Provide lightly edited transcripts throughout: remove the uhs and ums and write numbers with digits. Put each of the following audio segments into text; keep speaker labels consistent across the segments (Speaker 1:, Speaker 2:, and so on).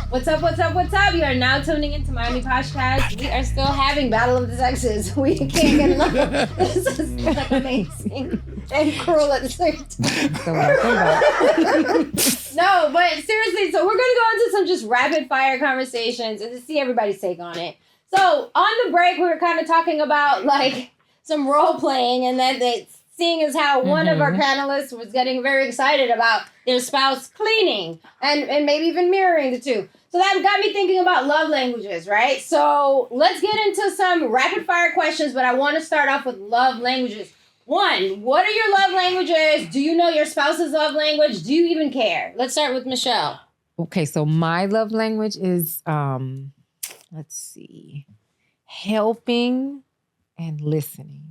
Speaker 1: What's up, what's up, what's up? You are now tuning into Miami Poshcast. We are still having Battle of the Sexes. We can't get enough. This is like amazing and cruel at the same time. No, but seriously, so we're going to go into some just rapid fire conversations and to see everybody's take on it. So on the break, we were kind of talking about like some role playing, and then seeing as how one of our panelists was getting very excited about their spouse cleaning and maybe even mirroring the two. So that got me thinking about love languages, right? So let's get into some rapid fire questions, but I want to start off with love languages. One, what are your love languages? Do you know your spouse's love language? Do you even care? Let's start with Michelle.
Speaker 2: Okay, so my love language is, let's see, helping and listening.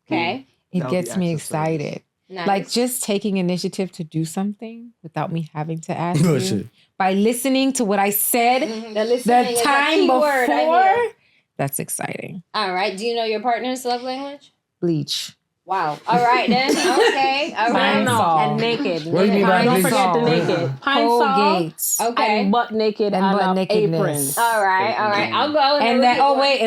Speaker 1: Okay.
Speaker 2: It gets me excited.
Speaker 1: Nice.
Speaker 2: Like just taking initiative to do something without me having to ask you. By listening to what I said the time before, that's exciting.
Speaker 1: All right. Do you know your partner's love language?
Speaker 2: Bleach.
Speaker 1: Wow. All right then. Okay. All right.
Speaker 3: And naked.
Speaker 4: What do you mean by
Speaker 3: Don't
Speaker 4: bleach?
Speaker 3: forget the naked. Pine
Speaker 2: Colgates.
Speaker 1: Okay.
Speaker 3: and butt naked
Speaker 2: And butt
Speaker 3: on
Speaker 2: nakedness.
Speaker 3: aprons.
Speaker 1: All right. All right. I'll go.
Speaker 2: And then,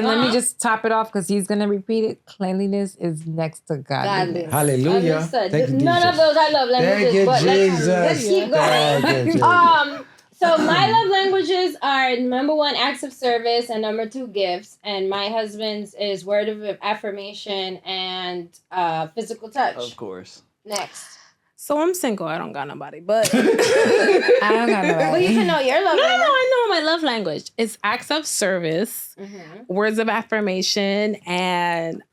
Speaker 2: let me just top it off because he's going to repeat it. Cleanliness is next to godliness.
Speaker 4: Hallelujah.
Speaker 1: Understood.
Speaker 4: Thank you,
Speaker 1: None of
Speaker 4: Jesus.
Speaker 1: those I love languages,
Speaker 4: Thank you,
Speaker 1: but
Speaker 4: Jesus.
Speaker 1: let's keep
Speaker 4: Thank you,
Speaker 1: going.
Speaker 4: Jesus.
Speaker 1: So my love languages are number 1, acts of service, and number 2, gifts. And my husband's is word of affirmation and physical touch.
Speaker 5: Of course.
Speaker 1: Next.
Speaker 3: So I'm single. I don't got nobody, but
Speaker 2: I don't got nobody.
Speaker 1: Well, you can know your love
Speaker 3: no,
Speaker 1: language.
Speaker 3: I know my love language. It's acts of service, words of affirmation, and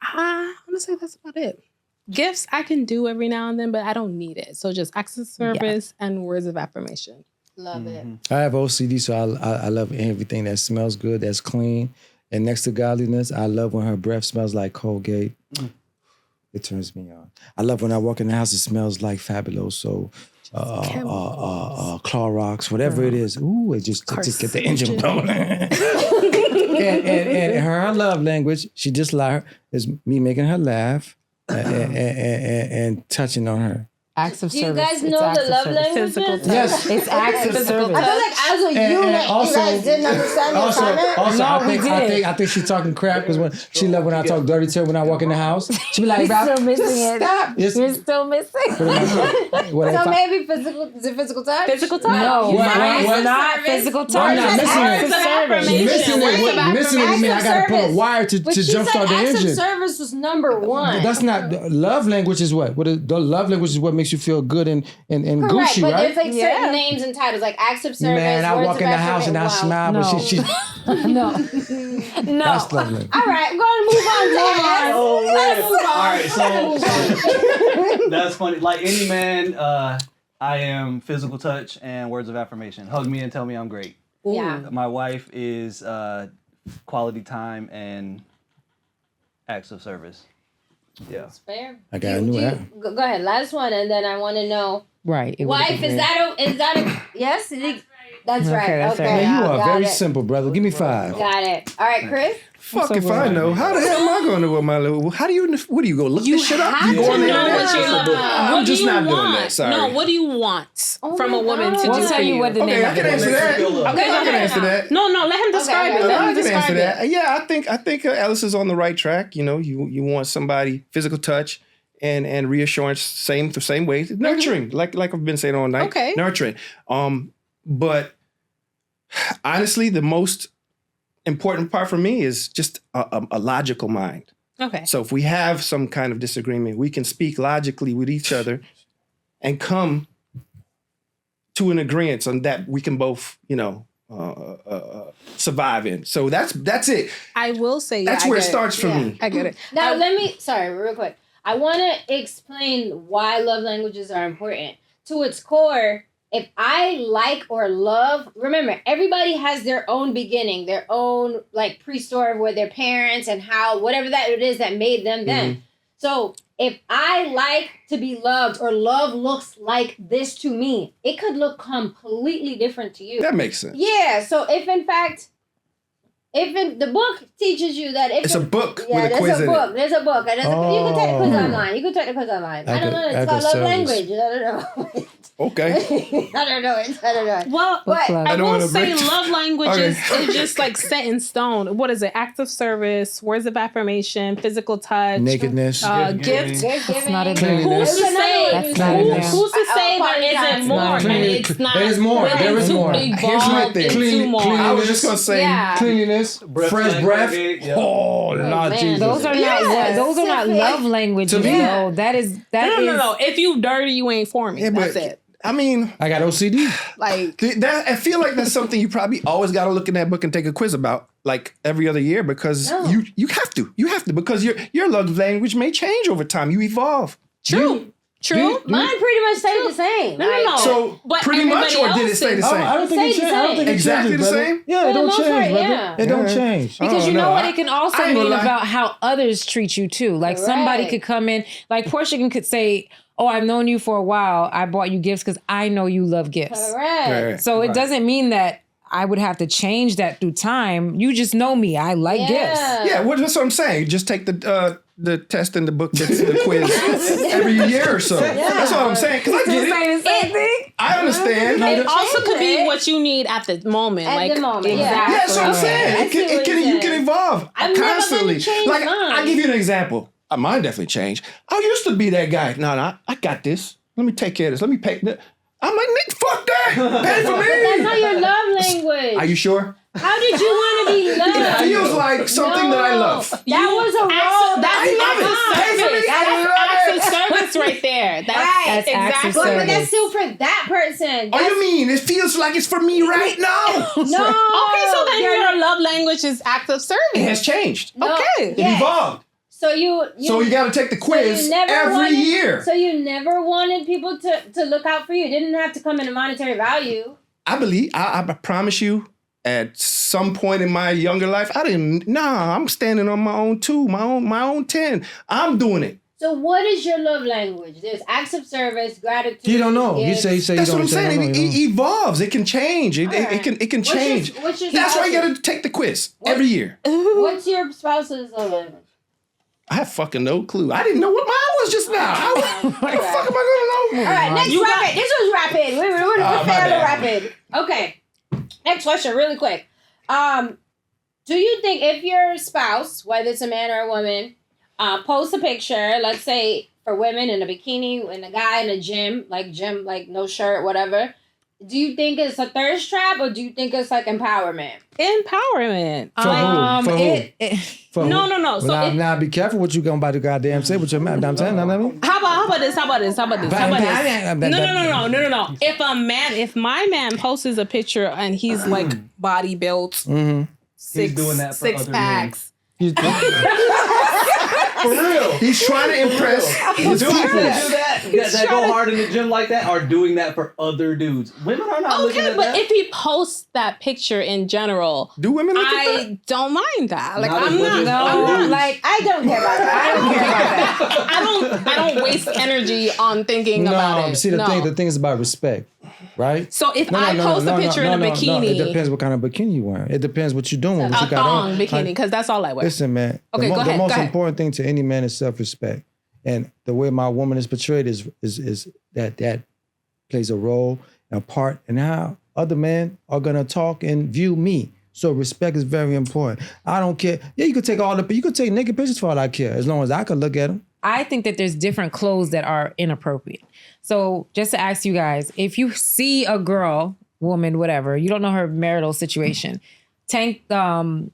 Speaker 3: honestly, that's about it. Gifts I can do every now and then, but I don't need it. So just acts of service and words of affirmation.
Speaker 1: Love it.
Speaker 4: I have OCD, so I love everything that smells good, that's clean. And next to godliness, I love when her breath smells like Colgate. It turns me on. I love when I walk in the house, it smells like Fabuloso, Clorox, whatever it is. Ooh, it just get the engine going. and her love language, she just like is me making her laugh and touching on her.
Speaker 2: Acts of
Speaker 1: Do you
Speaker 2: service.
Speaker 1: guys know the love languages?
Speaker 4: Yes.
Speaker 2: It's acts of service.
Speaker 1: I feel like as a unit, you guys didn't understand the assignment.
Speaker 4: Also,
Speaker 2: No, we did.
Speaker 4: I think she's talking crap because when she love when I talk dirty to her when I walk in the house. She be like,
Speaker 2: You're still missing it.
Speaker 4: stop.
Speaker 2: You're still missing.
Speaker 1: So maybe physical, is it physical touch?
Speaker 3: Physical touch.
Speaker 2: No,
Speaker 4: What?
Speaker 2: it's not physical touch.
Speaker 4: I'm not missing
Speaker 2: Acts
Speaker 4: it.
Speaker 2: of service.
Speaker 4: Missing it would mean I gotta put a wire to
Speaker 1: But she said
Speaker 4: jumpstart the
Speaker 1: acts of
Speaker 4: engine.
Speaker 1: service was number 1.
Speaker 4: That's not love language. Is what? The love language is what makes you feel good and
Speaker 1: Correct,
Speaker 4: Gucci,
Speaker 1: but
Speaker 4: right?
Speaker 1: there's like certain names and titles, like acts of service.
Speaker 4: Man, I
Speaker 1: words
Speaker 4: walk
Speaker 1: of
Speaker 4: in the house and I
Speaker 1: affirmation.
Speaker 4: smile, but she
Speaker 2: No.
Speaker 4: that's love language.
Speaker 1: All right, we're going to move on to ass.
Speaker 5: Oh,
Speaker 1: Let's move on.
Speaker 5: All right, so that's funny. Like any man, I am physical touch and words of affirmation. Hug me and tell me I'm great.
Speaker 1: Yeah.
Speaker 5: My wife is quality time and acts of service. Yeah.
Speaker 1: That's fair.
Speaker 4: I got a new app.
Speaker 1: Go ahead, last one, and then I want to know.
Speaker 2: Right.
Speaker 1: Wife, is that a yes? That's right.
Speaker 2: that's
Speaker 1: Okay,
Speaker 2: right.
Speaker 4: Man, you are
Speaker 1: got
Speaker 4: very
Speaker 1: it.
Speaker 4: simple, brother. Give me 5.
Speaker 1: Got it. All right, Chris.
Speaker 6: Fuck if I know. How the hell am I going to know what my little? How do you? What do you go look this shit up?
Speaker 3: have
Speaker 6: You
Speaker 3: to
Speaker 6: go on the
Speaker 3: know
Speaker 6: internet?
Speaker 3: what you love.
Speaker 6: I'm
Speaker 3: What do
Speaker 6: just
Speaker 3: you
Speaker 6: not doing
Speaker 3: want?
Speaker 6: that. Sorry.
Speaker 3: No, what do you want from a woman to do
Speaker 2: We'll
Speaker 3: for
Speaker 2: tell you what the
Speaker 6: Okay,
Speaker 2: name
Speaker 6: I
Speaker 2: of
Speaker 6: can
Speaker 2: it is.
Speaker 6: answer that.
Speaker 1: Okay,
Speaker 6: I can answer that.
Speaker 3: No, let him describe
Speaker 1: Okay,
Speaker 3: it. Let
Speaker 6: I
Speaker 3: him
Speaker 6: can
Speaker 3: describe
Speaker 6: answer
Speaker 3: it.
Speaker 6: that. Yeah, I think Alice is on the right track. You know, you want somebody physical touch and reassurance, same way, nurturing, like I've been saying all night.
Speaker 3: Okay.
Speaker 6: Nurturing. But honestly, the most important part for me is just a logical mind.
Speaker 3: Okay.
Speaker 6: So if we have some kind of disagreement, we can speak logically with each other and come to an agreement on that we can both, survive in. So that's it.
Speaker 3: I will say
Speaker 6: That's where it starts for me.
Speaker 3: I get it.
Speaker 1: Now, real quick. I want to explain why love languages are important. To its core, if I like or love, remember, everybody has their own beginning, their own like pre-story with their parents and how, whatever that it is that made them them. So if I like to be loved or love looks like this to me, it could look completely different to you.
Speaker 6: That makes sense.
Speaker 1: Yeah. So if in fact, the book teaches you that
Speaker 6: It's a book with a quiz
Speaker 1: there's a
Speaker 6: in
Speaker 1: book.
Speaker 6: it.
Speaker 1: There's a book. You can take the quiz online. I don't know. It's called love language. I don't know.
Speaker 6: Okay.
Speaker 1: I don't know it.
Speaker 3: Well,
Speaker 1: But
Speaker 2: club.
Speaker 3: I
Speaker 6: don't
Speaker 3: will
Speaker 6: wanna
Speaker 3: say
Speaker 6: break-
Speaker 3: love language
Speaker 6: Okay.
Speaker 3: is just like set in stone. What is it? Acts of service, words of affirmation, physical touch,
Speaker 4: Nakedness.
Speaker 3: gifts.
Speaker 1: That's
Speaker 2: not in
Speaker 3: Who's
Speaker 2: there.
Speaker 3: to say?
Speaker 2: That's not in there.
Speaker 3: Who's to say
Speaker 1: party
Speaker 3: there
Speaker 1: time.
Speaker 3: isn't more?
Speaker 2: It's not
Speaker 3: And
Speaker 2: in
Speaker 3: it's not.
Speaker 4: There is more.
Speaker 3: willing
Speaker 4: There is
Speaker 3: to
Speaker 4: more.
Speaker 3: evolve
Speaker 6: Here's my thing.
Speaker 3: into more.
Speaker 6: I was just gonna say,
Speaker 3: Yeah.
Speaker 4: Cleanliness, fresh
Speaker 5: smell
Speaker 4: breath.
Speaker 5: great, yeah.
Speaker 4: Oh, Lord
Speaker 1: man.
Speaker 4: Jesus.
Speaker 2: Those are
Speaker 1: Yes.
Speaker 2: not. Those are not love languages.
Speaker 4: To me-
Speaker 2: though. That is.
Speaker 3: No. If you dirty, you ain't for me.
Speaker 6: Yeah,
Speaker 3: That's
Speaker 6: but-
Speaker 3: it.
Speaker 6: I mean,
Speaker 4: I got OCD.
Speaker 3: Like
Speaker 6: I feel like that's something you probably always got to look in that book and take a quiz about, like every other year, because
Speaker 1: No.
Speaker 6: you have to because your love language may change over time. You evolve.
Speaker 3: true.
Speaker 1: Mine pretty much stayed the same.
Speaker 3: No.
Speaker 6: So
Speaker 3: But
Speaker 6: pretty much, or
Speaker 3: everybody
Speaker 6: did it stay the
Speaker 3: else's-
Speaker 6: same?
Speaker 4: I don't think it
Speaker 1: Stay the
Speaker 4: changes. I don't think it
Speaker 6: Exactly
Speaker 4: changes,
Speaker 6: the
Speaker 4: brother.
Speaker 6: same?
Speaker 4: Yeah,
Speaker 1: For
Speaker 4: it
Speaker 1: the
Speaker 4: don't
Speaker 1: most
Speaker 4: change,
Speaker 1: part,
Speaker 4: brother.
Speaker 1: yeah.
Speaker 4: It don't
Speaker 6: Yeah.
Speaker 4: change.
Speaker 2: Because you
Speaker 6: no,
Speaker 2: know what?
Speaker 6: I-
Speaker 2: It can also
Speaker 6: I ain't
Speaker 2: mean
Speaker 6: gonna lie.
Speaker 2: about how others treat you too. Like somebody
Speaker 1: Correct.
Speaker 2: could come in, like Portia could say, "Oh, I've known you for a while. I bought you gifts because I know you love gifts."
Speaker 1: Correct.
Speaker 6: Right.
Speaker 2: So it doesn't mean that I would have to change that through time. You just know me. I like gifts.
Speaker 6: Yeah, that's what I'm saying. Just take the test in the book, the quiz every year or so. That's what I'm saying. Because I get it.
Speaker 2: the same thing.
Speaker 6: I understand.
Speaker 3: It also could be
Speaker 1: it.
Speaker 3: what you need at the moment.
Speaker 1: At
Speaker 3: like
Speaker 1: the moment, yeah.
Speaker 6: Yeah, that's what I'm saying.
Speaker 1: I see what you're
Speaker 6: You can
Speaker 1: saying.
Speaker 6: evolve
Speaker 1: I'm never
Speaker 6: constantly.
Speaker 1: gonna change
Speaker 6: Like
Speaker 1: mine.
Speaker 6: I'll give you an example. Mine definitely changed. I used to be that guy. No, I got this. Let me take care of this. Let me pay. I'm like, Nick, fuck that. Pay for
Speaker 1: That's
Speaker 6: me.
Speaker 1: not your love language.
Speaker 6: Are you sure?
Speaker 1: How did you want to be
Speaker 6: It
Speaker 1: loved?
Speaker 6: feels like something that I love.
Speaker 1: That was a role.
Speaker 3: That's
Speaker 6: I love it. Pay for me. I love
Speaker 3: acts
Speaker 6: it.
Speaker 3: of service right there. That's
Speaker 1: Right.
Speaker 2: That's acts of
Speaker 3: exactly.
Speaker 1: But
Speaker 2: service.
Speaker 1: that's still for that person.
Speaker 6: Oh,
Speaker 1: That's,
Speaker 6: you mean it feels like it's for me right now?
Speaker 1: no.
Speaker 3: Okay, so then
Speaker 1: you're-
Speaker 3: your love language is acts of
Speaker 6: It
Speaker 3: service.
Speaker 6: has changed.
Speaker 1: no,
Speaker 3: okay.
Speaker 6: It
Speaker 1: yes.
Speaker 6: evolved.
Speaker 1: So you
Speaker 6: got to take the quiz every year.
Speaker 1: So you never wanted people to look out for you. It didn't have to come in a monetary value.
Speaker 6: I believe, I promise you, at some point in my younger life, I'm standing on my own too, my own 10. I'm doing it.
Speaker 1: So what is your love language? There's acts of service, gratitude.
Speaker 4: You don't know. You
Speaker 1: gifts.
Speaker 4: say you
Speaker 6: That's
Speaker 4: don't
Speaker 6: what I'm
Speaker 4: say
Speaker 6: saying.
Speaker 4: no, you don't.
Speaker 6: It evolves. It can change. It
Speaker 1: Alright.
Speaker 6: can change.
Speaker 1: What's your
Speaker 6: That's why you
Speaker 1: spouse's-
Speaker 6: got to take the quiz every year.
Speaker 1: What's your spouse's love language?
Speaker 6: I have fucking no clue. I didn't know what mine was just now. How the fuck am I gonna know?
Speaker 1: All right, next rapid. This was rapid. We're
Speaker 6: my
Speaker 1: fairly
Speaker 6: bad.
Speaker 1: rapid. Okay. Next question, really quick. Do you think if your spouse, whether it's a man or a woman, posts a picture, let's say for women in a bikini and a guy in a gym, like no shirt, whatever, do you think it's a thirst trap or do you think it's like empowerment?
Speaker 3: Empowerment.
Speaker 4: For who? For who? For
Speaker 3: No.
Speaker 4: who?
Speaker 3: So
Speaker 4: Well,
Speaker 3: if-
Speaker 4: now be careful what you gonna about to goddamn say with your mouth. I'm saying, know what I mean?
Speaker 3: How about this? No. If my man posts a picture and he's like body built,
Speaker 5: He's doing that for
Speaker 3: six
Speaker 5: other
Speaker 3: packs.
Speaker 6: For real. He's trying to impress his
Speaker 5: Dudes that
Speaker 6: people.
Speaker 5: do that go hard in the gym like that are doing that for other dudes. Women are not looking
Speaker 3: Okay,
Speaker 5: at
Speaker 3: but
Speaker 5: that.
Speaker 3: if he posts that picture in general,
Speaker 6: Do women look at that?
Speaker 3: I don't mind that. Like
Speaker 5: Not as
Speaker 3: I'm
Speaker 5: much
Speaker 3: not.
Speaker 5: as
Speaker 3: I'm
Speaker 5: other
Speaker 3: not
Speaker 5: dudes.
Speaker 3: like
Speaker 1: I don't care about that.
Speaker 3: I don't waste energy on thinking about
Speaker 4: No,
Speaker 3: it.
Speaker 4: see the thing is about respect, right?
Speaker 3: So if I post a picture in a bikini,
Speaker 4: it depends what kind of bikini you wearing. It depends what you're doing. What
Speaker 3: a
Speaker 4: you got
Speaker 3: thong
Speaker 4: on.
Speaker 3: bikini, because that's all I wear.
Speaker 4: Listen, man.
Speaker 3: Okay, go
Speaker 4: the
Speaker 3: ahead,
Speaker 4: most
Speaker 3: go ahead.
Speaker 4: important thing to any man is self-respect, and the way my woman is portrayed is that plays a role, a part in how other men are gonna talk and view me. So respect is very important. I don't care. Yeah, you could take naked pictures for all I care, as long as I could look at them.
Speaker 2: I think that there's different clothes that are inappropriate. So just to ask you guys, if you see a girl, woman, whatever, you don't know her marital situation, tank,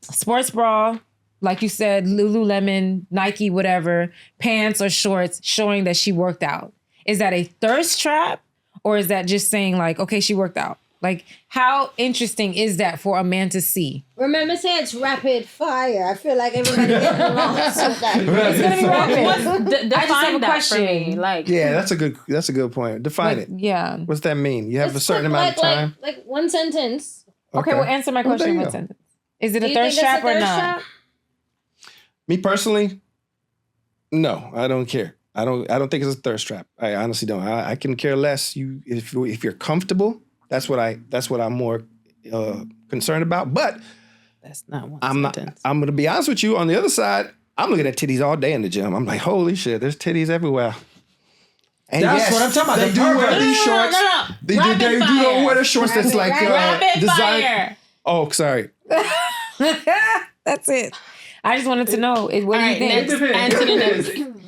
Speaker 2: sports bra, like you said, Lululemon, Nike, whatever, pants or shorts showing that she worked out. Is that a thirst trap or is that just saying like, okay, she worked out? Like, how interesting is that for a man to see?
Speaker 1: Remember saying it's rapid fire. I feel like everybody getting lost with that. It's gonna be rapid.
Speaker 2: I just have a
Speaker 3: Define that
Speaker 2: question.
Speaker 3: for me. Like,
Speaker 6: Yeah, that's a good point. Define it.
Speaker 2: Yeah.
Speaker 6: What's that mean? You have a
Speaker 1: It's
Speaker 6: certain
Speaker 1: quick,
Speaker 6: amount of time.
Speaker 1: Like one sentence.
Speaker 2: Okay, well, answer my question
Speaker 6: there
Speaker 2: in
Speaker 6: you
Speaker 2: one
Speaker 6: go.
Speaker 2: sentence. Is it
Speaker 1: Do
Speaker 2: a
Speaker 1: you
Speaker 2: thirst
Speaker 1: think
Speaker 2: trap
Speaker 1: it's a
Speaker 2: or
Speaker 1: thirst
Speaker 2: not?
Speaker 1: trap?
Speaker 6: Me personally, no, I don't care. I don't think it's a thirst trap. I honestly don't. I can care less. If you're comfortable, that's what I'm more concerned about. But
Speaker 3: that's not one
Speaker 6: I'm
Speaker 3: sentence.
Speaker 6: I'm gonna be honest with you. On the other side, I'm looking at titties all day in the gym. I'm like, holy shit, there's titties everywhere. And
Speaker 4: That's
Speaker 6: yes,
Speaker 4: what I'm talking about,
Speaker 6: They
Speaker 4: the
Speaker 6: do wear
Speaker 4: purpose.
Speaker 6: these shorts.
Speaker 3: No.
Speaker 6: They
Speaker 3: Rapid
Speaker 6: do
Speaker 3: fire.
Speaker 6: wear the shorts that's like
Speaker 3: Rapid
Speaker 6: design.
Speaker 3: fire.
Speaker 6: Oh, sorry.
Speaker 2: That's it. I just wanted to know. What do you
Speaker 3: right,
Speaker 2: think?
Speaker 3: next.
Speaker 5: It depends.
Speaker 3: And to the
Speaker 5: It
Speaker 3: next.
Speaker 5: depends.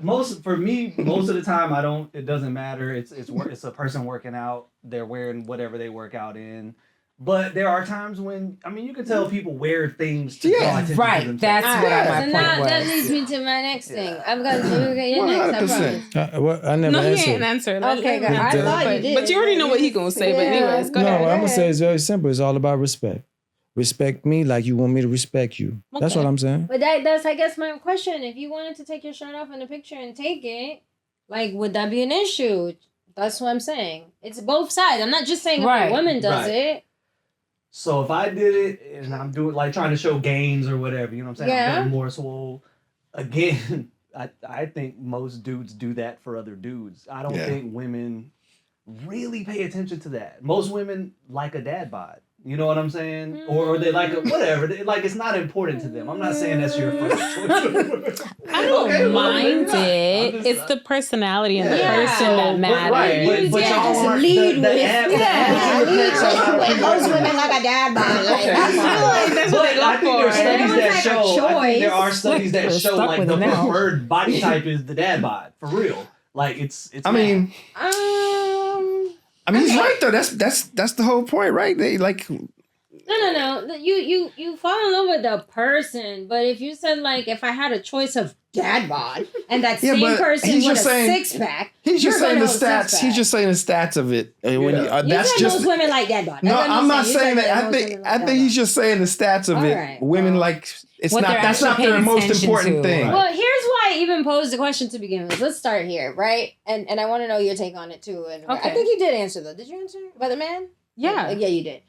Speaker 5: Most of the time I don't. It doesn't matter. It's a person working out. They're wearing whatever they work out in. But there are times when you can tell people wear things to draw attention to
Speaker 2: Right.
Speaker 5: themselves.
Speaker 2: That's what my
Speaker 1: So
Speaker 2: point
Speaker 1: now that
Speaker 2: was.
Speaker 1: leads me to my next thing. I'm going to get your next. I
Speaker 6: 100%.
Speaker 1: promise.
Speaker 4: I never
Speaker 3: No, he
Speaker 4: answered.
Speaker 3: ain't answered.
Speaker 1: Okay, good. I thought you did.
Speaker 3: But you already know what he gonna say. But anyways, go
Speaker 4: No,
Speaker 3: ahead.
Speaker 4: what I'm gonna say is very simple. It's all about respect. Respect me like you want me to respect you. That's
Speaker 3: Okay.
Speaker 4: what I'm saying.
Speaker 1: But that's, I guess, my question. If you wanted to take your shirt off in the picture and take it, like, would that be an issue? That's what I'm saying. It's both sides. I'm not just saying if
Speaker 2: Right.
Speaker 1: a woman does
Speaker 5: Right.
Speaker 1: it.
Speaker 5: So if I did it and I'm doing like trying to show gains or whatever, you know what I'm saying?
Speaker 1: Yeah.
Speaker 5: I'm getting more swole. Again, I think most dudes do that for other dudes. I don't
Speaker 6: Yeah.
Speaker 5: think women really pay attention to that. Most women like a dad bod. You know what I'm saying? Or they like a whatever. Like it's not important to them. I'm not saying that's your first choice.
Speaker 3: I don't
Speaker 5: Okay, well,
Speaker 3: mind
Speaker 5: maybe not. I'm
Speaker 3: it.
Speaker 5: just-
Speaker 3: It's the personality and the
Speaker 1: Yeah.
Speaker 3: person that matters.
Speaker 5: Right, but
Speaker 1: Yeah,
Speaker 5: y'all
Speaker 1: just
Speaker 5: aren't
Speaker 1: lead
Speaker 5: the
Speaker 1: with
Speaker 5: ad-
Speaker 1: it.
Speaker 5: the ads in the picture are not a prerequisite.
Speaker 1: like a dad bod. Like,
Speaker 5: Okay,
Speaker 3: I feel like that's what they
Speaker 5: But I
Speaker 3: go
Speaker 5: think there are
Speaker 3: for.
Speaker 5: studies
Speaker 1: Everyone's
Speaker 5: that
Speaker 1: like a
Speaker 5: show. I think there are
Speaker 1: choice.
Speaker 5: studies that
Speaker 2: We're
Speaker 5: show
Speaker 2: stuck
Speaker 5: like
Speaker 2: with
Speaker 5: the
Speaker 2: it now.
Speaker 5: preferred body type is the dad bod for real. Like it's.
Speaker 6: I mean, he's right though. That's the whole point, right? They like.
Speaker 1: No. You fall in love with the person, but if you said like if I had a choice of dad bod and that
Speaker 6: Yeah,
Speaker 1: same
Speaker 6: but
Speaker 1: person
Speaker 6: he's
Speaker 1: with a
Speaker 6: just saying-
Speaker 1: six pack,
Speaker 6: He's just saying the
Speaker 1: six
Speaker 6: stats.
Speaker 1: pack.
Speaker 6: He's just saying the stats of it. And when
Speaker 5: Yeah.
Speaker 1: You
Speaker 6: that's
Speaker 1: said
Speaker 6: just
Speaker 1: most women like dad bod.
Speaker 6: no.
Speaker 1: That's what
Speaker 6: I'm not
Speaker 1: You
Speaker 6: saying
Speaker 1: said
Speaker 6: that.
Speaker 1: most women like
Speaker 6: I
Speaker 1: dad
Speaker 6: think he's
Speaker 1: bod.
Speaker 6: just saying the stats of
Speaker 1: All
Speaker 6: it.
Speaker 1: right,
Speaker 6: Women
Speaker 1: well.
Speaker 6: like it's
Speaker 2: What
Speaker 6: not.
Speaker 2: they're
Speaker 6: That's not
Speaker 2: actually
Speaker 6: their
Speaker 2: paying
Speaker 6: most
Speaker 2: attention
Speaker 6: important
Speaker 2: to.
Speaker 6: thing.
Speaker 1: Well, here's why I even posed the question to begin with. Let's start here, right? And I want to know your take on it too. And I
Speaker 3: Okay.
Speaker 1: think you did answer though. Did you answer about the man?
Speaker 3: Yeah.
Speaker 1: Yeah, you did.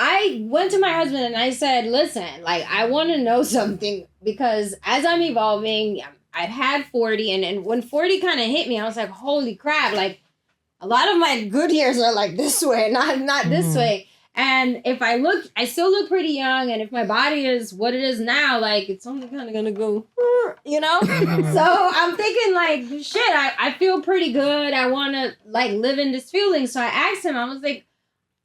Speaker 1: I went to my husband and I said, listen, like, I want to know something because as I'm evolving, I've had 40 and when 40 kind of hit me, I was like, holy crap, like a lot of my good years are like this way, not this way. And if I still look pretty young. And if my body is what it is now, like it's only kind of going to go, you know? So I'm thinking like, shit, I feel pretty good. I want to like live in this feeling. So I asked him, I was like,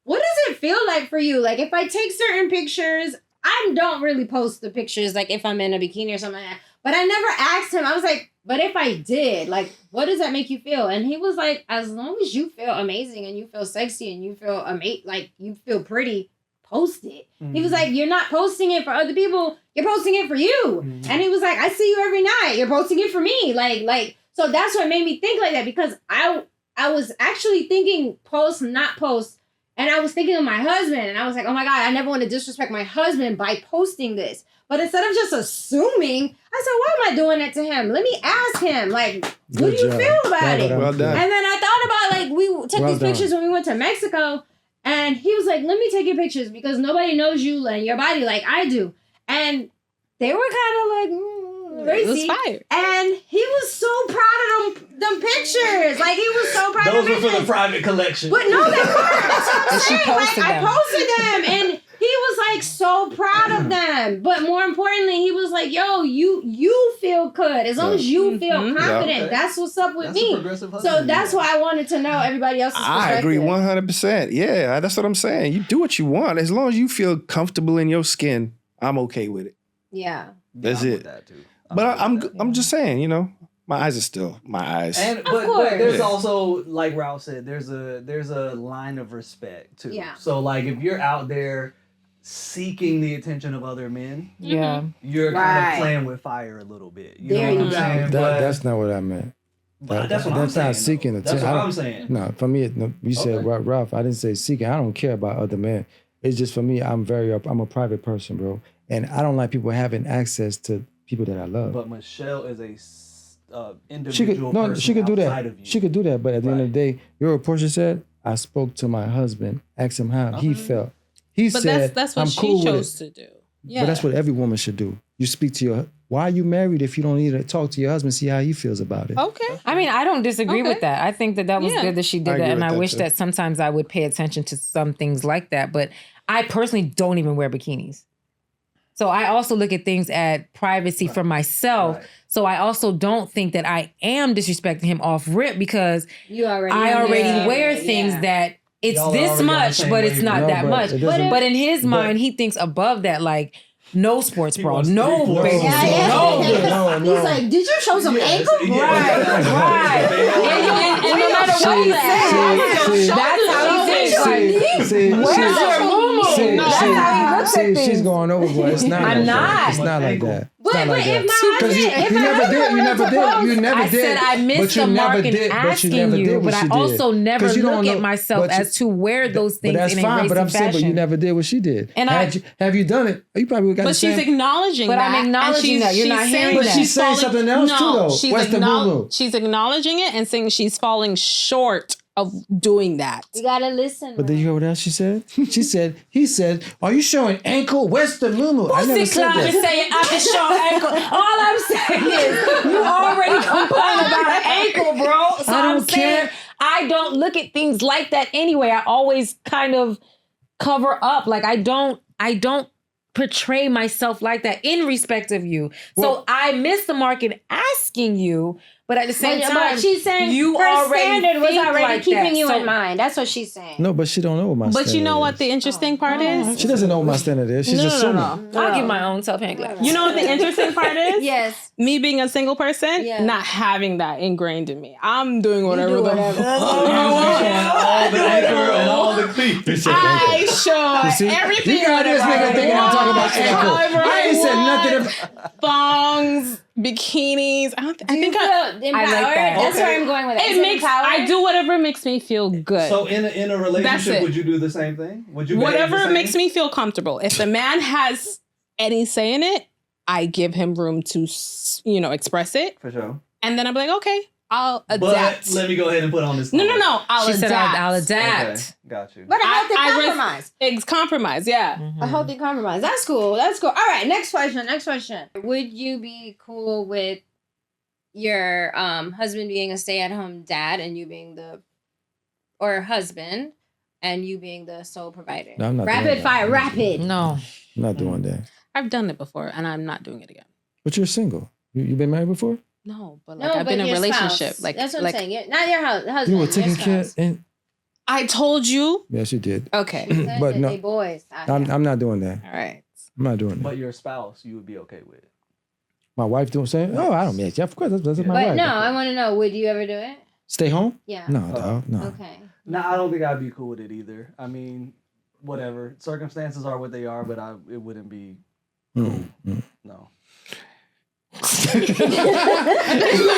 Speaker 1: what does it feel like for you? Like if I take certain pictures, I don't really post the pictures like if I'm in a bikini or something like that. But I never asked him. I was like, but if I did, like, what does that make you feel? And he was like, as long as you feel amazing and you feel sexy and you feel like you feel pretty, post it. He was like, you're not posting it for other people. You're posting it for you. And he was like, I see you every night. You're posting it for me. Like, so that's what made me think like that because I was actually thinking post, not post. And I was thinking of my husband, and I was like, oh my God, I never want to disrespect my husband by posting this. But instead of just assuming, I said, why am I doing that to him? Let me ask him, like, what do you
Speaker 4: job.
Speaker 1: feel about it?
Speaker 6: Well done.
Speaker 1: And then I thought about, like, we took
Speaker 4: Well
Speaker 1: these
Speaker 4: done.
Speaker 1: pictures when we went to Mexico, and he was like, let me take your pictures because nobody knows you and your body like I do. And they were kind of like,
Speaker 3: It was
Speaker 1: racy.
Speaker 3: fire.
Speaker 1: And he was so proud of them pictures. Like, he was so proud of
Speaker 5: Those
Speaker 1: them
Speaker 5: were for the
Speaker 1: pictures.
Speaker 5: private collection.
Speaker 1: But no, they weren't. That's what I'm
Speaker 2: And she
Speaker 1: saying. Like,
Speaker 2: posted
Speaker 1: I
Speaker 2: them.
Speaker 1: posted them, and he was like so proud of them. But more importantly, he was like, "Yo, you feel good as long as you feel confident.
Speaker 5: Yeah. Okay.
Speaker 1: That's what's up with
Speaker 5: That's a
Speaker 1: me."
Speaker 5: progressive
Speaker 1: So
Speaker 5: husband.
Speaker 1: that's why I wanted to know everybody else's
Speaker 6: I agree
Speaker 1: perspective.
Speaker 6: 100%. Yeah, that's what I'm saying. You do what you want as long as you feel comfortable in your skin. I'm okay with it.
Speaker 1: Yeah.
Speaker 6: That's
Speaker 5: I'm
Speaker 6: it.
Speaker 5: with that too.
Speaker 6: But
Speaker 5: with that.
Speaker 6: I'm just saying, you know, my eyes are still my eyes.
Speaker 5: And
Speaker 1: Of
Speaker 5: but
Speaker 1: course.
Speaker 5: there's
Speaker 6: Yeah.
Speaker 5: also, like Ralph said, there's a line of respect too.
Speaker 1: Yeah.
Speaker 5: So like if you're out there seeking the attention of other men,
Speaker 2: Yeah.
Speaker 5: you're kind
Speaker 1: Right.
Speaker 5: of playing with fire a little bit. You
Speaker 1: There
Speaker 5: know what
Speaker 1: you
Speaker 5: I'm
Speaker 1: go.
Speaker 5: saying? But
Speaker 4: That's not what I meant.
Speaker 5: that's what I'm
Speaker 4: that's
Speaker 5: saying.
Speaker 4: not seeking
Speaker 5: though.
Speaker 4: attention.
Speaker 5: That's
Speaker 4: I
Speaker 5: what
Speaker 4: don't-
Speaker 5: I'm saying.
Speaker 4: No, for me, you said
Speaker 5: Okay.
Speaker 4: Ralph. I didn't say seeking. I don't care about other men. It's just for me. I'm a private person, bro, and I don't like people having access to people that I love.
Speaker 5: But Michelle is a
Speaker 4: She
Speaker 5: individual
Speaker 4: could no.
Speaker 5: person
Speaker 4: She could do
Speaker 5: outside
Speaker 4: that.
Speaker 5: of you.
Speaker 4: She could do that. But at the end of the
Speaker 5: Right.
Speaker 4: day, you know what Portia said? I spoke to my husband, asked him how he felt. He
Speaker 3: But
Speaker 4: said,
Speaker 3: that's what
Speaker 4: "I'm
Speaker 3: she
Speaker 4: cool with
Speaker 3: chose
Speaker 4: it."
Speaker 3: to do. Yeah.
Speaker 4: But that's what every woman should do. You speak to your. Why are you married if you don't need to talk to your husband, see how he feels about it?
Speaker 3: Okay.
Speaker 2: I mean, I don't disagree
Speaker 3: Okay.
Speaker 2: with that. I think that was
Speaker 3: Yeah.
Speaker 2: good that she
Speaker 6: I
Speaker 2: did
Speaker 6: agree
Speaker 2: that. And
Speaker 6: with
Speaker 2: I
Speaker 6: that
Speaker 2: wish
Speaker 6: too.
Speaker 2: that sometimes I would pay attention to some things like that. But I personally don't even wear bikinis. So I also look at things at privacy for myself.
Speaker 5: Right.
Speaker 2: So I also don't think that I am disrespecting him off rip because
Speaker 1: You already
Speaker 2: I already wear
Speaker 1: yeah.
Speaker 2: things that it's
Speaker 5: Y'all are
Speaker 2: this
Speaker 5: already on the
Speaker 2: much,
Speaker 5: same
Speaker 2: but it's not
Speaker 4: No,
Speaker 2: that
Speaker 4: but
Speaker 2: much.
Speaker 4: it doesn't-
Speaker 2: But in his
Speaker 4: but-
Speaker 2: mind, he thinks above that, like no sports
Speaker 5: He
Speaker 2: bra,
Speaker 5: wants
Speaker 2: no
Speaker 5: 3/4
Speaker 2: baby,
Speaker 1: Yeah, yeah.
Speaker 2: no.
Speaker 4: No.
Speaker 1: He's like, did you show some
Speaker 5: Yeah,
Speaker 1: ankle?
Speaker 2: Right. And no matter what he says, that's how he thinks.
Speaker 1: Where's your moo-moo?
Speaker 2: That's how he looks at things.
Speaker 4: She's going overboard. It's not.
Speaker 2: I'm
Speaker 4: like that.
Speaker 2: not.
Speaker 4: It's not like that. It's
Speaker 1: But
Speaker 4: not like
Speaker 1: if
Speaker 4: that.
Speaker 1: my husband, if
Speaker 4: You
Speaker 1: my
Speaker 4: never
Speaker 1: husband
Speaker 4: did. You
Speaker 1: were
Speaker 4: never
Speaker 1: to
Speaker 4: did.
Speaker 1: post-
Speaker 4: You never
Speaker 2: I
Speaker 4: did.
Speaker 2: said I missed
Speaker 4: But you
Speaker 2: the
Speaker 4: never
Speaker 2: mark in
Speaker 4: did. But you
Speaker 2: asking
Speaker 4: never
Speaker 2: you,
Speaker 4: did what
Speaker 2: but I
Speaker 4: she did.
Speaker 2: also never
Speaker 4: 'Cause you don't
Speaker 2: look
Speaker 4: know-
Speaker 2: at myself
Speaker 4: but you-
Speaker 2: as to wear those
Speaker 4: But
Speaker 2: things
Speaker 4: that's
Speaker 2: in a
Speaker 4: fine.
Speaker 2: racing
Speaker 4: But I'm saying, but you
Speaker 2: fashion.
Speaker 4: never did what she did.
Speaker 2: And
Speaker 4: Have you done it? You probably would got
Speaker 3: But
Speaker 4: the
Speaker 3: she's
Speaker 4: same.
Speaker 3: acknowledging
Speaker 2: But
Speaker 3: that.
Speaker 2: I'm acknowledging
Speaker 3: and
Speaker 2: that. You're not
Speaker 3: saying
Speaker 2: hearing
Speaker 3: that
Speaker 2: that.
Speaker 4: She's saying something else too, though.
Speaker 3: She's
Speaker 4: What's the boo-boo?
Speaker 3: She's acknowledging it and saying she's falling short of doing that.
Speaker 1: You gotta listen.
Speaker 4: But did you hear what else she said? She said, he said, are you showing ankle? Where's the moo? I never said that.
Speaker 2: saying I can show ankle. All I'm saying is you already complain about an ankle, bro. So
Speaker 4: I don't
Speaker 2: I'm saying
Speaker 4: care.
Speaker 2: I don't look at things like that anyway. I always kind of cover up. Like I don't portray myself like that in respect of you.
Speaker 4: Well-
Speaker 2: So I missed the mark in asking you, but at the same time,
Speaker 1: but she's saying
Speaker 2: you
Speaker 1: her
Speaker 2: already
Speaker 1: standard was
Speaker 2: think
Speaker 1: already
Speaker 2: like
Speaker 1: keeping
Speaker 2: that.
Speaker 1: you
Speaker 2: So-
Speaker 1: in mind. That's what she's saying.
Speaker 4: No, but she don't know what my
Speaker 3: But
Speaker 4: standard
Speaker 3: you know what
Speaker 4: is.
Speaker 3: the interesting part is?
Speaker 4: She doesn't know what my standard is. She's assuming.
Speaker 2: I'll give my own self-hand clap.
Speaker 3: You know what the interesting part is?
Speaker 1: Yes.
Speaker 3: Me being a single person,
Speaker 1: Yeah.
Speaker 3: not having that ingrained in me. I'm doing whatever
Speaker 1: do
Speaker 3: the
Speaker 1: whatever.
Speaker 3: fuck
Speaker 5: Oh,
Speaker 3: I
Speaker 5: you was
Speaker 3: want.
Speaker 5: showing all the ankle and all the cleats.
Speaker 3: I show
Speaker 4: See,
Speaker 3: everything.
Speaker 4: you got this
Speaker 3: whatever
Speaker 4: nigga
Speaker 3: I
Speaker 4: thinking I'm talking about
Speaker 3: want,
Speaker 4: ankle.
Speaker 3: however
Speaker 4: I ain't said nothing
Speaker 3: want. Thongs, bikinis. I think
Speaker 1: feel
Speaker 3: I
Speaker 1: empowered?
Speaker 2: that.
Speaker 1: That's
Speaker 5: Okay.
Speaker 1: where I'm going with it.
Speaker 3: it
Speaker 1: Is
Speaker 3: makes
Speaker 1: empowered?
Speaker 3: I do whatever makes me feel good.
Speaker 5: So in a relationship,
Speaker 3: it.
Speaker 5: would you do the same thing? Would you behave
Speaker 3: Whatever
Speaker 5: the same?
Speaker 3: makes me feel comfortable. If the man has any say in it, I give him room to, express it.
Speaker 5: For sure.
Speaker 3: And then I'm like, okay, I'll
Speaker 5: But
Speaker 3: adapt.
Speaker 5: let me go ahead and put on this.
Speaker 3: No. I'll
Speaker 2: She
Speaker 3: adapt.
Speaker 2: said I'll
Speaker 5: Okay,
Speaker 2: adapt.
Speaker 5: got you.
Speaker 1: But a healthy
Speaker 3: I
Speaker 1: compromise.
Speaker 3: It's compromise, yeah.
Speaker 1: A healthy compromise. That's cool. That's cool. All right, next question. Would you be cool with your husband being a stay-at-home dad and you being or husband and you being the sole provider?
Speaker 4: No, I'm not doing
Speaker 1: Rapid
Speaker 4: that.
Speaker 1: fire, rapid.
Speaker 2: No.
Speaker 4: I'm not doing that.
Speaker 3: I've done it before and I'm not doing it again.
Speaker 4: But you're single. You been married before?
Speaker 3: No, but
Speaker 1: No,
Speaker 3: I've
Speaker 1: but
Speaker 3: been in a
Speaker 1: your
Speaker 3: relationship.
Speaker 1: spouse.
Speaker 3: Like
Speaker 1: That's what
Speaker 3: like
Speaker 1: I'm saying. Not your husband.
Speaker 4: You were
Speaker 1: your
Speaker 4: taking care.
Speaker 1: spouse.
Speaker 4: And
Speaker 3: I told you.
Speaker 4: yes, you did.
Speaker 3: Okay.
Speaker 4: But
Speaker 1: They
Speaker 4: no,
Speaker 1: boys. out here.
Speaker 4: I'm not doing that.
Speaker 3: All right.
Speaker 4: I'm not doing that.
Speaker 5: But your spouse, you would be okay with.
Speaker 4: My wife doing saying, oh, I don't mean. Yeah, of course, that's my
Speaker 1: But
Speaker 4: wife.
Speaker 1: no, I want to know, would you ever do it?
Speaker 4: Stay home?
Speaker 1: Yeah.
Speaker 4: No, dog, no.
Speaker 1: Okay.
Speaker 5: No, I don't think I'd be cool with it either. I mean, whatever. Circumstances are what they are, but it wouldn't be
Speaker 4: Mm.
Speaker 5: no.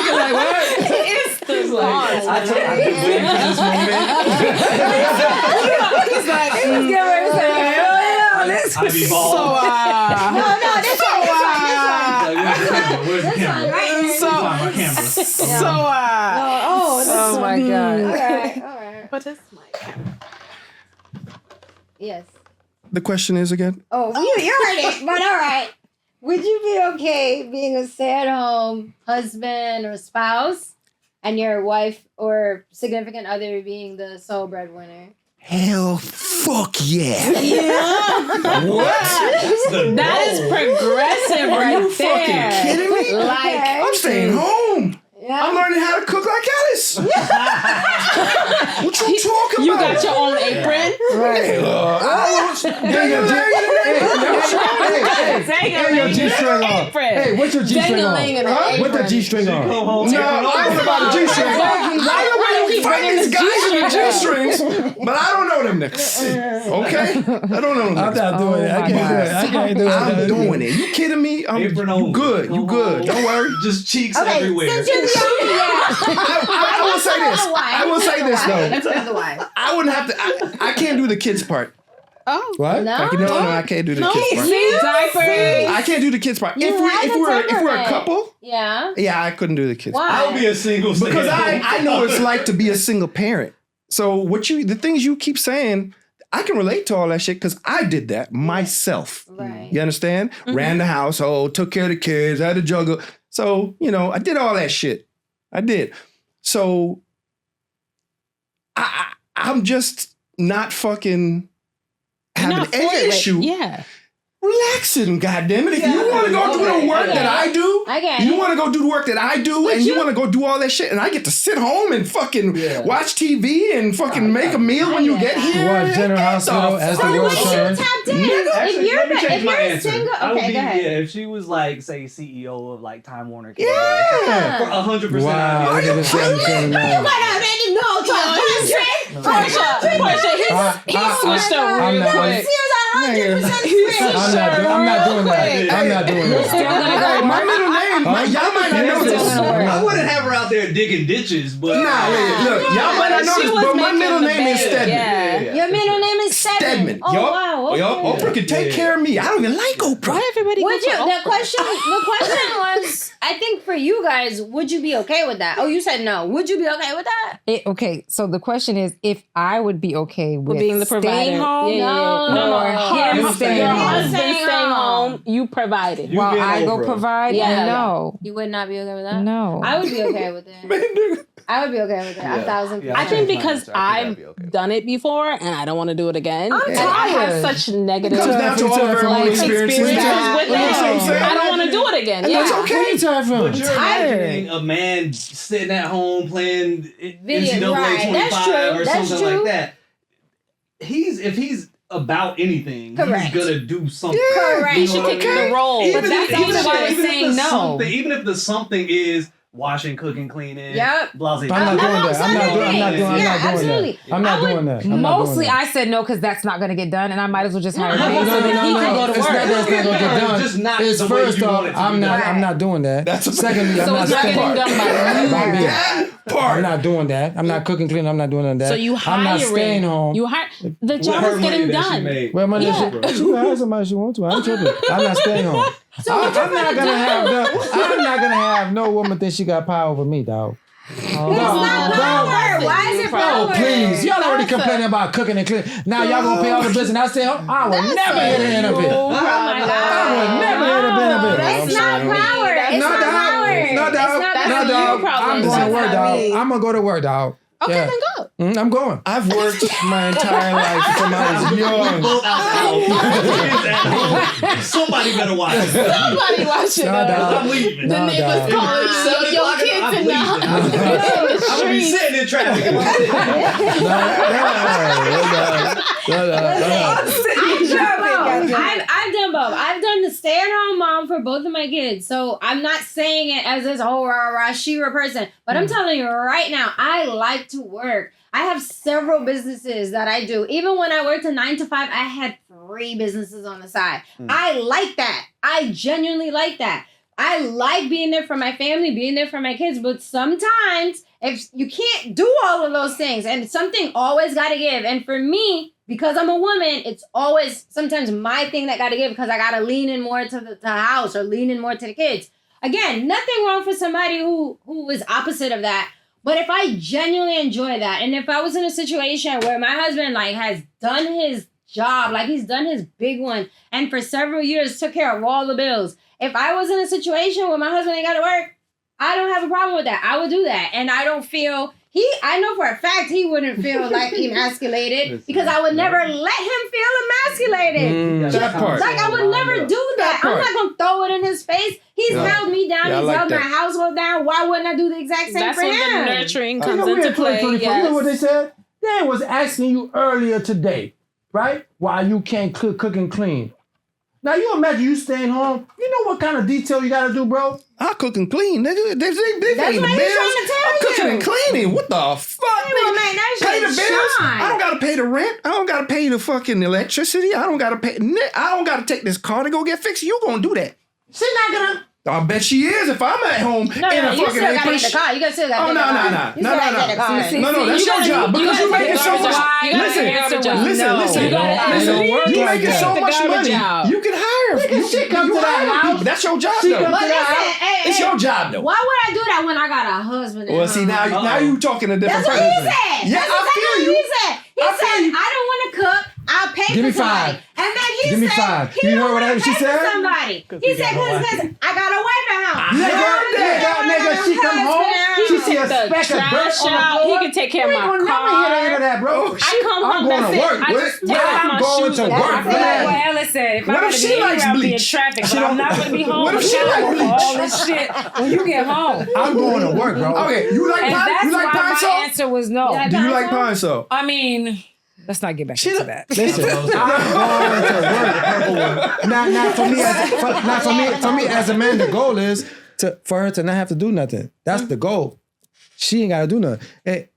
Speaker 3: It's the pause.
Speaker 5: I've been waiting for this moment.
Speaker 3: He's like,
Speaker 5: I'd be bald.
Speaker 1: No, this one.
Speaker 5: Where's the
Speaker 1: This one,
Speaker 5: camera?
Speaker 1: right here.
Speaker 3: So-
Speaker 5: Find my camera.
Speaker 2: Oh my god.
Speaker 1: All right.
Speaker 3: but it's my camera.
Speaker 1: Yes.
Speaker 6: The question is again?
Speaker 1: Oh, you heard it, but all right. Would you be okay being a stay-at-home husband or spouse and your wife or significant other being the sole breadwinner?
Speaker 6: Hell fuck yeah.
Speaker 3: That is progressive right
Speaker 6: you fucking
Speaker 3: there.
Speaker 6: kidding me?
Speaker 3: Like,
Speaker 6: I'm staying home.
Speaker 1: Yeah.
Speaker 6: I'm learning how to cook like Alice. What you talking
Speaker 3: you
Speaker 6: about?
Speaker 3: got your own apron.
Speaker 4: Hey, your G-string on. Hey, what's your G-string on?
Speaker 3: Dangling in an
Speaker 4: Huh? What the
Speaker 3: apron.
Speaker 4: G-string on?
Speaker 5: Come home,
Speaker 6: No,
Speaker 5: take it
Speaker 6: I
Speaker 5: off.
Speaker 6: don't know about the G-string.
Speaker 3: Why do you keep
Speaker 6: Find
Speaker 3: bringing
Speaker 6: these
Speaker 3: the
Speaker 6: guys in the
Speaker 3: G-string?
Speaker 6: G-strings, but I don't know them niggas. Okay? I don't know them
Speaker 4: I'm
Speaker 6: niggas.
Speaker 4: not doing it. I
Speaker 2: my
Speaker 4: can't do it. I can't do it.
Speaker 6: I'm doing it. You kidding me?
Speaker 5: Apron
Speaker 6: You
Speaker 5: on.
Speaker 6: good. You
Speaker 5: Come
Speaker 6: good.
Speaker 5: on.
Speaker 6: Don't worry.
Speaker 5: Just cheeks
Speaker 1: Okay,
Speaker 5: everywhere.
Speaker 1: since you're the only
Speaker 6: I will say this. I will say this though.
Speaker 1: That's the wife.
Speaker 6: I wouldn't have to. I can't do the kids part.
Speaker 3: Oh.
Speaker 4: What?
Speaker 1: No.
Speaker 6: I can't do the kids part.
Speaker 3: Diapers.
Speaker 6: I can't do the kids part.
Speaker 1: You
Speaker 6: If
Speaker 1: have the
Speaker 6: we're a
Speaker 1: temperament.
Speaker 6: couple,
Speaker 1: Yeah.
Speaker 6: yeah, I couldn't do the kids part.
Speaker 1: Why?
Speaker 5: I'll be a single
Speaker 6: Because
Speaker 5: stay-at-home.
Speaker 6: I know what it's like to be a single parent. So the things you keep saying, I can relate to all that shit because I did that myself.
Speaker 1: Right.
Speaker 6: You understand? Ran the household, took care of the kids, had to juggle. So, I did all that shit. I did. So I'm just not fucking having
Speaker 3: Not
Speaker 6: any
Speaker 3: for it.
Speaker 6: issue
Speaker 3: Yeah.
Speaker 6: relaxing, goddammit. If you want to go do the work that I do, you want to go do the work that I do, and you want to go do all that shit, and I get to sit home and fucking watch TV and fucking make a meal when you get here.
Speaker 4: Watch General Hospital as the world turns.
Speaker 5: Actually, let me change my answer.
Speaker 1: single,
Speaker 5: I would
Speaker 1: okay,
Speaker 5: be,
Speaker 1: go ahead.
Speaker 5: if she was like, say, CEO of like Time Warner, for 100%.
Speaker 4: Wow, look at this young man.
Speaker 3: Portia, he switched up real quick.
Speaker 4: I'm not doing that. I'm not doing that.
Speaker 6: My middle name, y'all might not know this.
Speaker 5: I wouldn't have her out there digging ditches, but
Speaker 6: look, y'all might not know this, but my middle name is Stedman.
Speaker 3: Yeah.
Speaker 1: Your middle name is Stedman. Oh wow. Okay.
Speaker 6: Oprah can take care of me. I don't even like Oprah.
Speaker 3: Why everybody
Speaker 1: Would you?
Speaker 3: go
Speaker 1: The question was, I think for you guys, would you be okay with that? Oh, you said no. Would you be okay with that?
Speaker 2: Okay, so the question is if I would be okay with
Speaker 3: being the provider?
Speaker 2: staying home
Speaker 3: No.
Speaker 2: him
Speaker 3: Your
Speaker 2: staying
Speaker 3: husband
Speaker 2: home.
Speaker 3: staying home, you provided.
Speaker 2: While
Speaker 5: being
Speaker 2: I go
Speaker 5: Oprah.
Speaker 2: provide?
Speaker 3: Yeah.
Speaker 2: No.
Speaker 1: You would not be okay with that?
Speaker 2: No.
Speaker 1: I would be okay with it. I would be okay with it.
Speaker 5: Yeah.
Speaker 1: 1,000%.
Speaker 5: Yeah.
Speaker 3: I think
Speaker 5: That's
Speaker 3: because
Speaker 5: fine. I think I'd
Speaker 3: I've
Speaker 5: be okay.
Speaker 3: done it before and I don't want to do it again.
Speaker 2: I'm
Speaker 3: And I have
Speaker 2: tired.
Speaker 3: such negative
Speaker 6: It comes down to all of our own experiences.
Speaker 3: experiences
Speaker 6: Yeah.
Speaker 3: with
Speaker 6: You know what I'm
Speaker 3: it.
Speaker 6: saying?
Speaker 3: I don't want to do it again.
Speaker 6: And
Speaker 3: Yeah.
Speaker 6: that's okay.
Speaker 4: Where you tired from?
Speaker 5: But you're imagining a man sitting at home playing NCAA
Speaker 1: right.
Speaker 5: 25
Speaker 1: That's true.
Speaker 5: or
Speaker 1: That's
Speaker 5: something
Speaker 1: true.
Speaker 5: like that. If he's about anything,
Speaker 1: Correct.
Speaker 5: he's gonna do something.
Speaker 1: Correct.
Speaker 5: You
Speaker 3: He
Speaker 5: know
Speaker 3: should
Speaker 5: what I
Speaker 3: take
Speaker 5: mean?
Speaker 3: the role.
Speaker 5: Even
Speaker 2: But that's
Speaker 5: if- even
Speaker 2: also
Speaker 5: if-
Speaker 2: why I'm
Speaker 5: even if
Speaker 2: saying
Speaker 5: the
Speaker 2: no.
Speaker 5: something- Even if the something is washing, cooking, cleaning,
Speaker 1: Yep.
Speaker 5: blah, blah,
Speaker 4: I'm
Speaker 5: blah.
Speaker 4: not doing that. I'm not doing
Speaker 1: Yeah,
Speaker 4: that.
Speaker 1: absolutely.
Speaker 4: I'm not
Speaker 1: I would-
Speaker 4: doing that. I'm not doing
Speaker 2: Mostly
Speaker 4: that.
Speaker 2: I said no because that's not going to get done and I might as well just hire
Speaker 1: No,
Speaker 2: him
Speaker 1: no,
Speaker 2: so that he can go to
Speaker 4: It's not
Speaker 2: work.
Speaker 4: that's not gonna get done.
Speaker 5: Just not
Speaker 4: It's
Speaker 5: the way
Speaker 4: first
Speaker 5: you
Speaker 4: off,
Speaker 5: want it to be
Speaker 4: I'm
Speaker 5: done.
Speaker 4: not doing that.
Speaker 6: That's a-
Speaker 4: Secondly, I'm
Speaker 3: So
Speaker 4: not
Speaker 3: it's not getting
Speaker 4: staying.
Speaker 3: done by you.
Speaker 4: By me.
Speaker 6: Part.
Speaker 4: I'm not doing that. I'm not cooking, cleaning. I'm not doing none of that.
Speaker 3: So you
Speaker 4: I'm not
Speaker 3: hiring.
Speaker 4: staying home.
Speaker 3: You hire. The
Speaker 5: With
Speaker 3: job
Speaker 5: her
Speaker 3: is
Speaker 5: money
Speaker 3: getting
Speaker 5: that she
Speaker 3: done.
Speaker 5: made.
Speaker 4: Well, money,
Speaker 3: Yeah.
Speaker 4: she can hire somebody she wants to. I'm tripping. I'm not staying home. I'm not gonna have no woman think she got power over me, dog.
Speaker 1: It's not power. Why is it power?
Speaker 4: Oh, please. Y'all already complaining about cooking and cleaning. Now y'all gonna pay all the bills and I say, oh, I will never hear the end of it.
Speaker 1: Oh my God.
Speaker 4: I will never hear the end of it.
Speaker 1: It's not power. It's
Speaker 4: No,
Speaker 1: not
Speaker 4: dog.
Speaker 1: power.
Speaker 4: No, dog.
Speaker 3: That's
Speaker 4: No,
Speaker 3: you
Speaker 4: dog.
Speaker 3: problem.
Speaker 4: I'm going to work,
Speaker 3: That's
Speaker 4: dog.
Speaker 3: not me.
Speaker 4: I'm gonna go to work, dog.
Speaker 3: Okay,
Speaker 4: Yeah.
Speaker 3: then go.
Speaker 4: I'm going.
Speaker 6: I've worked my entire life from I was young.
Speaker 5: Both out the house. Somebody better watch it.
Speaker 3: Somebody watching
Speaker 4: No,
Speaker 3: us.
Speaker 4: dog.
Speaker 5: I'm leaving.
Speaker 3: The
Speaker 4: No,
Speaker 3: neighbors
Speaker 4: dog.
Speaker 3: calling your kids
Speaker 5: I'm
Speaker 3: in the house.
Speaker 5: leaving. I'm gonna be sitting in traffic.
Speaker 1: I've done both. I've done the stay-at-home mom for both of my kids. So I'm not saying it as this whole rah She-Ra person, but I'm telling you right now, I like to work. I have several businesses that I do. Even when I worked a 9 to 5, I had 3 businesses on the side. I like that. I genuinely like that. I like being there for my family, being there for my kids, but sometimes if you can't do all of those things and something always got to give. And for me, because I'm a woman, it's always sometimes my thing that got to give because I got to lean in more to the house or lean in more to the kids. Again, nothing wrong for somebody who is opposite of that. But if I genuinely enjoy that, and if I was in a situation where my husband like has done his job, like he's done his big one, and for several years took care of all the bills, if I was in a situation where my husband ain't got to work, I don't have a problem with that. I would do that, and I don't feel I know for a fact he wouldn't feel like emasculated because I would never let him feel emasculated.
Speaker 6: That part.
Speaker 1: Like I would never do that. I'm not gonna throw it in his face. He's held me down.
Speaker 6: Yeah, I
Speaker 1: He's
Speaker 6: like
Speaker 1: held my
Speaker 6: that.
Speaker 1: household down. Why wouldn't I do the exact same
Speaker 3: That's
Speaker 1: for
Speaker 3: when the
Speaker 1: him?
Speaker 3: nurturing
Speaker 4: You
Speaker 3: comes
Speaker 4: know, we're
Speaker 3: into
Speaker 4: in
Speaker 3: play.
Speaker 4: 2024. You know what they
Speaker 3: Yes.
Speaker 4: said? They was asking you earlier today, right? Why you can't cook and clean. Now you imagine you staying home. You know what kind of detail you gotta do, bro?
Speaker 6: I cook and clean, nigga. They
Speaker 1: That's
Speaker 6: paying the
Speaker 1: what he's
Speaker 6: bills.
Speaker 1: trying to tell
Speaker 6: I'm cooking
Speaker 1: you.
Speaker 6: and cleaning. What the fuck,
Speaker 1: Hey, well,
Speaker 6: nigga?
Speaker 1: man, that
Speaker 6: Pay the
Speaker 1: shit
Speaker 6: bills.
Speaker 1: shine.
Speaker 6: I don't gotta pay the rent. I don't gotta pay the fucking electricity. I don't gotta pay. I don't gotta take this car to go get fixed. You gonna do that?
Speaker 4: She's not gonna.
Speaker 6: I bet she is if I'm at home
Speaker 1: No,
Speaker 6: in
Speaker 1: no,
Speaker 6: a
Speaker 1: you
Speaker 6: fucking
Speaker 1: still gotta
Speaker 6: apron.
Speaker 1: get the car. You still gotta
Speaker 6: Oh,
Speaker 1: get the car. You still gotta get the car.
Speaker 6: No, that's your job because you're making so much. Listen, you making so much money. You can hire.
Speaker 4: She come to that house.
Speaker 6: That's your job,
Speaker 4: She
Speaker 6: though.
Speaker 4: come
Speaker 1: But
Speaker 4: to
Speaker 1: listen,
Speaker 4: that house.
Speaker 6: It's your job, though.
Speaker 1: why would I do that when I got a husband?
Speaker 6: Well, see, now you talking a different
Speaker 1: That's what
Speaker 6: person.
Speaker 1: he said.
Speaker 6: Yeah,
Speaker 1: That's
Speaker 6: I
Speaker 1: exactly
Speaker 6: feel
Speaker 1: what
Speaker 6: you.
Speaker 1: he said. He
Speaker 6: I feel
Speaker 1: said,
Speaker 6: you.
Speaker 1: I don't want to cook. I'll pay
Speaker 4: Give
Speaker 1: for
Speaker 4: me
Speaker 1: somebody.
Speaker 4: five.
Speaker 1: And then he
Speaker 4: Give me
Speaker 1: said,
Speaker 4: five.
Speaker 1: he
Speaker 4: You
Speaker 1: don't
Speaker 4: heard what
Speaker 1: want to
Speaker 4: she
Speaker 1: pay for
Speaker 4: said?
Speaker 1: somebody. He said, because I got a wife at home.
Speaker 4: Nigga, she come home. She see a
Speaker 3: The
Speaker 4: speck of dirt
Speaker 3: trash
Speaker 4: on the
Speaker 3: out.
Speaker 4: floor.
Speaker 3: He can take care of
Speaker 4: You ain't
Speaker 3: my
Speaker 4: gonna never
Speaker 3: car.
Speaker 4: hear any of that, bro.
Speaker 3: I come
Speaker 4: I'm
Speaker 3: home,
Speaker 4: going
Speaker 3: that's
Speaker 4: to
Speaker 3: it.
Speaker 4: work.
Speaker 3: I just take off
Speaker 4: I'm
Speaker 3: my
Speaker 4: going
Speaker 3: shoes
Speaker 4: to
Speaker 3: and
Speaker 4: work.
Speaker 2: I feel like what Alice said. If
Speaker 6: What
Speaker 2: I
Speaker 6: if
Speaker 2: gotta
Speaker 6: she
Speaker 2: be anywhere,
Speaker 6: likes
Speaker 2: I'll be in
Speaker 6: bleach?
Speaker 2: traffic, but I'm not gonna be home.
Speaker 6: What if she
Speaker 2: accountable
Speaker 6: likes
Speaker 2: for
Speaker 6: bleach?
Speaker 2: all this shit when you get home.
Speaker 4: I'm going to work, bro.
Speaker 6: Okay, you like
Speaker 2: And
Speaker 6: pine?
Speaker 2: that's
Speaker 6: You like
Speaker 2: why
Speaker 6: pine
Speaker 2: my
Speaker 6: salt?
Speaker 2: answer was no.
Speaker 1: Yeah,
Speaker 6: Do you like
Speaker 1: Pine
Speaker 6: pine salt?
Speaker 2: I mean, let's not get back into that.
Speaker 4: Listen, I'm going to work. Not for me as a man. The goal is for her to not have to do nothing. That's the goal. She ain't got to do nothing. Hey,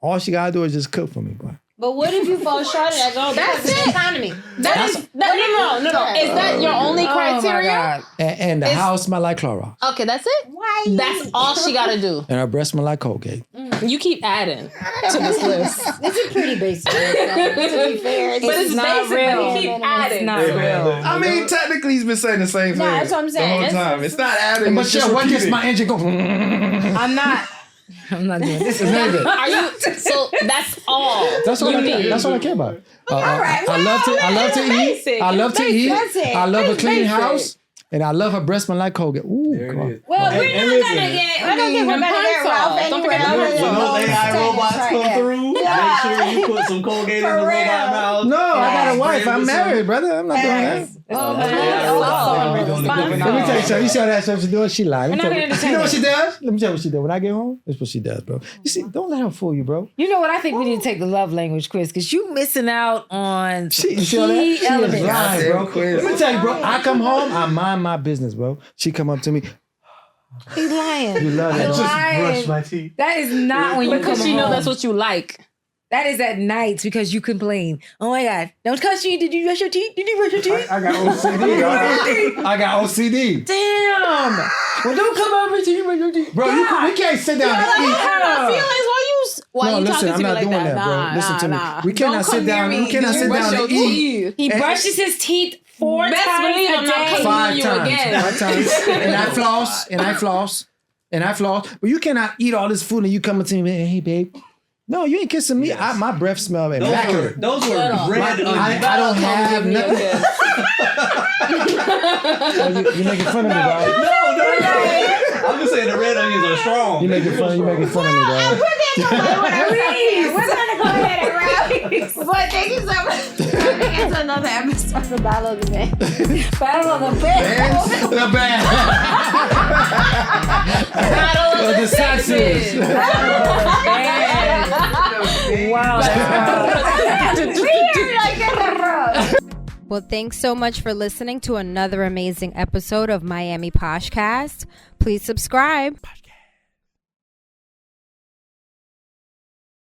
Speaker 4: all she got to do is just cook for me, boy.
Speaker 1: But what if you fall short of that goal because of the economy?
Speaker 3: No. Is that your only criteria?
Speaker 2: Oh my God.
Speaker 4: And the house smell like Clorox.
Speaker 3: Okay, that's it.
Speaker 1: Why?
Speaker 3: That's all she gotta do.
Speaker 4: And her breast smell like Colgate.
Speaker 3: You keep adding to this list,
Speaker 1: This is pretty basic. To be fair,
Speaker 3: but it's
Speaker 2: not
Speaker 3: basic.
Speaker 2: real.
Speaker 3: But you keep adding.
Speaker 2: Not real.
Speaker 6: I mean, technically, he's been saying the same thing
Speaker 1: that's what I'm saying.
Speaker 6: the whole
Speaker 1: That's-
Speaker 6: time. It's not adding.
Speaker 4: But
Speaker 6: it's just
Speaker 4: what gets
Speaker 6: repeating.
Speaker 4: my engine go?
Speaker 2: I'm not doing this.
Speaker 3: Are you? So that's all.
Speaker 4: That's all
Speaker 3: you
Speaker 4: I care.
Speaker 3: need.
Speaker 4: That's all I care about.
Speaker 1: right,
Speaker 4: I love to eat.
Speaker 3: basic.
Speaker 4: I love to eat.
Speaker 1: That's it.
Speaker 4: I love a
Speaker 1: That's
Speaker 4: clean
Speaker 1: basic.
Speaker 4: house. And I love her breast smell like Colgate. Ooh,
Speaker 5: There
Speaker 4: come on.
Speaker 5: it is.
Speaker 1: Well,
Speaker 5: And-
Speaker 1: we're
Speaker 5: and
Speaker 1: not
Speaker 5: listen,
Speaker 1: gonna get. I don't think we're
Speaker 3: and
Speaker 1: gonna get
Speaker 3: pine
Speaker 1: Ralph
Speaker 3: salt. Don't
Speaker 1: anywhere.
Speaker 3: forget
Speaker 1: other
Speaker 3: pine
Speaker 1: than
Speaker 5: When
Speaker 3: salt.
Speaker 5: those
Speaker 1: those
Speaker 5: AI robots
Speaker 1: right
Speaker 5: come
Speaker 1: there.
Speaker 5: through, make sure you put some Colgate in the
Speaker 1: For
Speaker 5: robot
Speaker 1: real.
Speaker 5: mouth.
Speaker 4: No, I got a wife.
Speaker 5: Spray
Speaker 4: I'm
Speaker 5: with some-
Speaker 4: married, brother. I'm not doing that.
Speaker 1: Oh,
Speaker 5: man.
Speaker 4: Let me tell you something. You see how that stuff she's doing? She lied.
Speaker 2: We're not gonna entertain
Speaker 4: You know what
Speaker 2: it.
Speaker 4: she does? Let me tell you what she does. When I get home, that's what she does, bro. You see, don't let her fool you, bro.
Speaker 2: You know what? I think we need to take the love language quiz because you missing out on
Speaker 4: You see all that?
Speaker 2: key
Speaker 4: She is
Speaker 2: elements.
Speaker 4: lying, bro.
Speaker 6: Quiz.
Speaker 4: Let me tell you, bro. I come home, I mind my business, bro. She come up to me.
Speaker 2: He's lying.
Speaker 4: You love that.
Speaker 2: Just
Speaker 5: Brush
Speaker 2: lying.
Speaker 5: my teeth.
Speaker 2: That is not when you come
Speaker 3: Because she
Speaker 2: home.
Speaker 3: know that's what you like.
Speaker 2: That is at night because you complain. Oh my God! Don't touch me. Did you brush your teeth? Did you brush your teeth?
Speaker 4: I got OCD. I got OCD.
Speaker 2: Damn! Well, don't come over till you brush your teeth.
Speaker 4: Bro, we can't sit down and eat.
Speaker 3: Why
Speaker 4: No,
Speaker 3: you
Speaker 4: listen,
Speaker 3: talking
Speaker 4: I'm
Speaker 3: to me
Speaker 4: not
Speaker 3: like
Speaker 4: doing
Speaker 3: that?
Speaker 4: that, bro.
Speaker 3: Nah,
Speaker 4: Listen to me.
Speaker 3: nah.
Speaker 4: We cannot
Speaker 3: Don't
Speaker 4: sit
Speaker 3: come
Speaker 4: down.
Speaker 3: near
Speaker 4: We
Speaker 3: me.
Speaker 4: cannot
Speaker 3: You
Speaker 4: sit
Speaker 3: brush
Speaker 4: down
Speaker 3: your
Speaker 4: and eat.
Speaker 3: teeth.
Speaker 2: He brushes his teeth four
Speaker 3: Best
Speaker 2: times
Speaker 3: believe
Speaker 2: a
Speaker 3: I'm not
Speaker 2: day.
Speaker 3: coming.
Speaker 4: 5
Speaker 3: you
Speaker 4: times.
Speaker 3: again.
Speaker 4: 5 times. And I floss. And I floss. And I floss. But you cannot eat all this food and you coming to me, hey, babe. No, you ain't kissing me. My breath smell immaculate.
Speaker 5: Those were red onions.
Speaker 4: I don't have nothing. You making fun of me, dog.
Speaker 5: No. I'm just saying the red onions are strong.
Speaker 4: You making fun of me, dog.
Speaker 1: We're gonna go ahead and wrap. But thank you so much for coming into another episode of Battle of the Man. Battle of the Bands.
Speaker 4: The band.
Speaker 3: Battle of
Speaker 4: The sexes.
Speaker 2: Wow.
Speaker 1: Well, thanks so much for listening to another amazing episode of Miami Poshcast. Please subscribe.